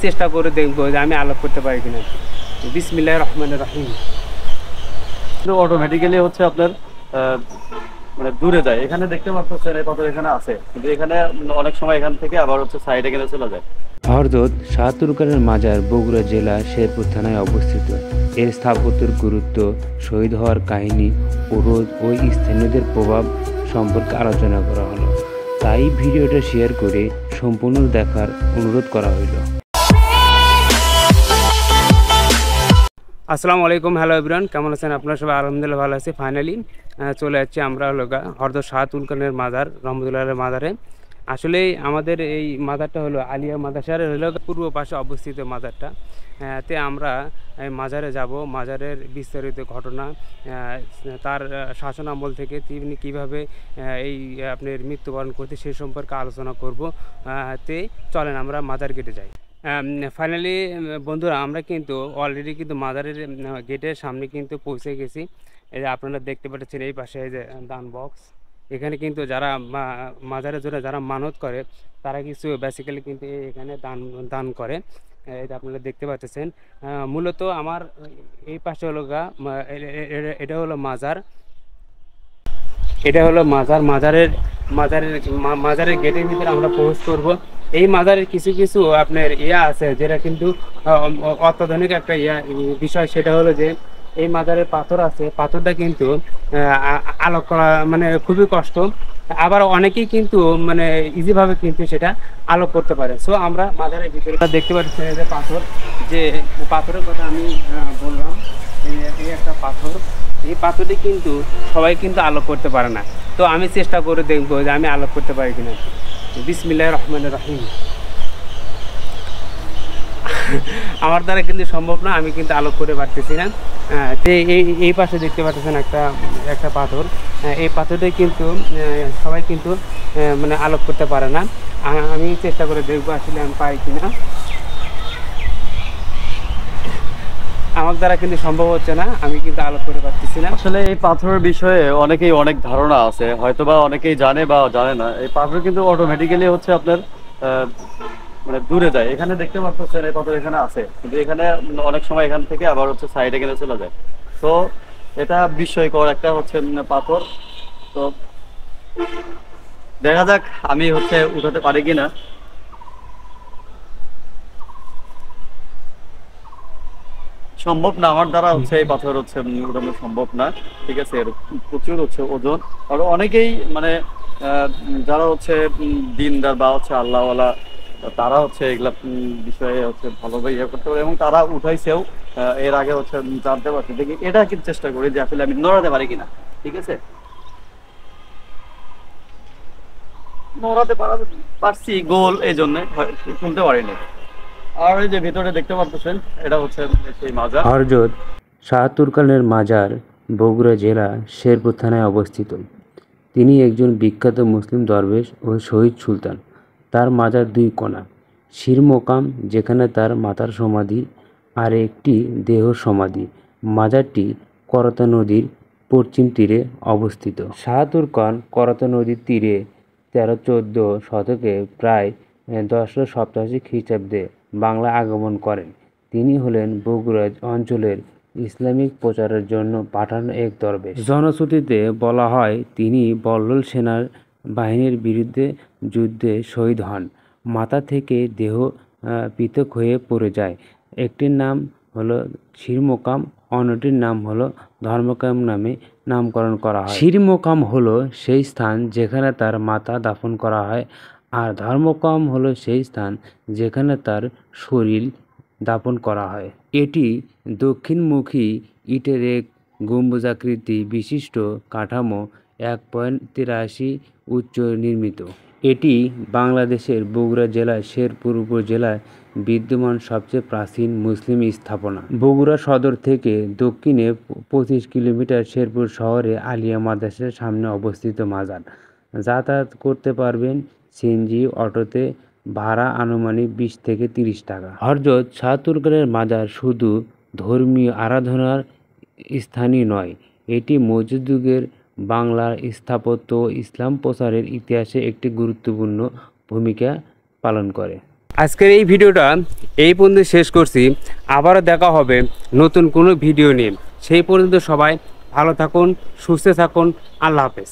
চেষ্টা করে দেখবো যে আমি আলোক করতে পারি কিনা। বিসমিল্লাহির রহমানির রহিম। অটোমেটিক্যালি হচ্ছে আপনার মানে দূরে যায়। এখানে দেখতে পাচ্ছেন এই পাথর এখানে আছে, কিন্তু এখানে অনেক সময় এখান থেকে আবার হচ্ছে সাইডে গেলে চলে যায়। হযরত শাহ তুরকানের মাজার বগুড়া জেলা শেরপুর থানায় অবস্থিত। এর স্থাপত্যের গুরুত্ব, শহীদ হওয়ার কাহিনী ও ওই স্থানীয়দের প্রভাব সম্পর্কে আলোচনা করা হলো। তাই ভিডিওটা শেয়ার করে সম্পূর্ণ দেখার অনুরোধ করা হইল। আসসালামু আলাইকুম, হ্যালো এভরিওয়ান, কেমন আছেন আপনারা সবাই? আলহামদুলিল্লাহ ভালো আছি। ফাইনালি চলে যাচ্ছি আমরা হযরত শাহ তুরকানের মাজার রহমতুল্লাহের মাজারে। আসলে আমাদের এই মাজারটা হলো আলিয়া মাদ্রাসার পূর্ব পাশে অবস্থিত মাজারটা। তে আমরা মাজারে যাব, মাজারের বিস্তারিত ঘটনা, তার শাসন আমল থেকে তিনি কীভাবে এই আপনার মৃত্যুবরণ করতে সে সম্পর্কে আলোচনা করব। তে চলেন আমরা মাজার গেটে যাই। ফাইনালি বন্ধুরা, আমরা কিন্তু অলরেডি কিন্তু মাজারের গেটের সামনে কিন্তু পৌঁছে গেছি। এই যে আপনারা দেখতে পাচ্ছেন এই পাশে এই যে দান বক্স, এখানে কিন্তু যারা মাজারের জন্য যারা মানত করে তারা কিছু বেসিক্যালি কিন্তু এখানে দান করে। এই যে আপনারা দেখতে পাচ্ছেন, মূলত আমার এই পাশে হলো এটা হলো মাজার, এটা হলো মাজারের মাজারের গেটের ভিতরে আমরা প্রবেশ করব। এই মাজারের কিছু কিছু আপনার আছে যেটা কিন্তু অত্যাধুনিক একটা বিষয়, সেটা হলো যে এই মাজারের পাথর আছে, পাথরটা কিন্তু আলোক করা মানে খুবই কষ্ট, আবার অনেকেই কিন্তু মানে ইজিভাবে কিন্তু সেটা আলোক করতে পারে। সো আমরা মাজারের ভিতরে দেখতে পাচ্ছি যে পাথর, যে পাথরের কথা আমি বললাম, এই একটা পাথর, এই পাথরটি কিন্তু সবাই কিন্তু আলোক করতে পারে না। তো আমি চেষ্টা করে দেখবো যে আমি আলোক করতে পারি কিনা। বিসমিল্লাহির রহমানির রহিম। আমার দ্বারা কিন্তু সম্ভব না, আমি কিন্তু আলোক করে পারতেছি না। এই পাশে দেখতে পাচ্ছেন একটা পাথর, এই পাথরটাই কিন্তু সবাই কিন্তু মানে আলোক করতে পারে না। আমি চেষ্টা করে দেখবো আসলে আমি পাই কিনা। আমার দ্বারা কিন্তু সম্ভব হচ্ছে না, আমি কিন্তু আলোক করে পারতেছি না। আসলে এই পাথরের বিষয়ে অনেকেই অনেক ধারণা আছে, হয়তোবা অনেকেই জানে বা জানে না। এই পাথর কিন্তু অটোমেটিক্যালি হচ্ছে আপনার মানে দূরে যায়। এখানে দেখতে পাচ্ছেন এই পাথর এখানে আছে, কিন্তু এখানে অনেক সময় এখান থেকে আবার হচ্ছে সাইডে গেলে চলে যায়। তো এটা বিস্ময়কর একটা হচ্ছে পাথর। তো দেখা যাক আমি হচ্ছে উঠাতে পারি কিনা। সম্ভব না, আমার দ্বারা হচ্ছে এই পাথর হচ্ছে উঠানো সম্ভব না। ঠিক আছে, এর প্রচুর হচ্ছে ওজন। আর অনেকেই মানে যারা হচ্ছে দিনদার বা হচ্ছে আল্লাহওয়ালা, তারা হচ্ছে এগুলা বিষয়ে হচ্ছে ভালোভাবে ইয়ে করতে পারে, এবং তারা উঠাইছেও। এর আগে হচ্ছে জানতে পারছি, দেখি এটা কিন্তু চেষ্টা করি যে আসলে আমি নড়াতে পারি কিনা। ঠিক আছে, নড়াতে পারছি গোল, এই জন্য তুলতে পারিনি। আর এই যে ভিতরে দেখতে পাচ্ছেন, এটা হচ্ছে সেই মাজার। হযরত শাহ তুরকানের মাজার বগুড়া জেলা শেরপুর থানায় অবস্থিত। তিনি একজন বিখ্যাত মুসলিম দরবেশ ও শহীদ সুলতান। তার মাজার দুই কোণা, শির মোকাম যেখানে তার মাতার সমাধি, আর একটি দেহ সমাধি। মাজারটি করতা নদীর পশ্চিম তীরে অবস্থিত। শাহ তুরকান করতা নদীর তীরে 13-14 শতকে প্রায় 1087 খ্রিস্টাব্দে বাংলা আগমন করেন। তিনি হলেন বগুড়া অঞ্চলের ইসলামিক প্রচারের জন্য পাঠানো এক দরবেশ। জনশ্রুতিতে বলা হয় তিনি বল্লল সেনার বাহিনীর বিরুদ্ধে যুদ্ধে শহীদ হন। মাথা থেকে দেহ পৃথক হয়ে পড়ে যায়। একটির নাম হলো শির মোকাম, অন্যটির নাম হলো ধর্মকাম নামে নামকরণ করা হয়। শির মোকাম হলো সেই স্থান যেখানে তার মাথা দাফন করা হয়, আর ধর্মকাম হলো সেই স্থান যেখানে তার শরীর দাফন করা হয়। এটি দক্ষিণমুখী ইটের এক গম্বুজাকৃতি বিশিষ্ট কাঠামো, 1.83 উচ্চ নির্মিত। এটি বাংলাদেশের বগুড়া জেলার শেরপুর উপজেলায় বিদ্যমান সবচেয়ে প্রাচীন মুসলিম স্থাপনা। বগুড়া সদর থেকে দক্ষিণে 25 কিলোমিটার শেরপুর শহরে আলিয়া মাদ্রাসার সামনে অবস্থিত মাজার। যাতায়াত করতে পারবেন সিএনজি, অটোতে। ভাড়া আনুমানিক 20 থেকে 30 টাকা। হযরত শাহ তুরকানের মাজার শুধু ধর্মীয় আরাধনার স্থানই নয়, এটি মধ্যযুগের বাংলার স্থাপত্য ও ইসলাম প্রচারের ইতিহাসে একটি গুরুত্বপূর্ণ ভূমিকা পালন করে। আজকের এই ভিডিওটা এই পর্যন্ত শেষ করছি। আবারও দেখা হবে নতুন কোনো ভিডিও নিয়ে। সেই পর্যন্ত সবাই ভালো থাকুন, সুস্থ থাকুন। আল্লাহ হাফেজ।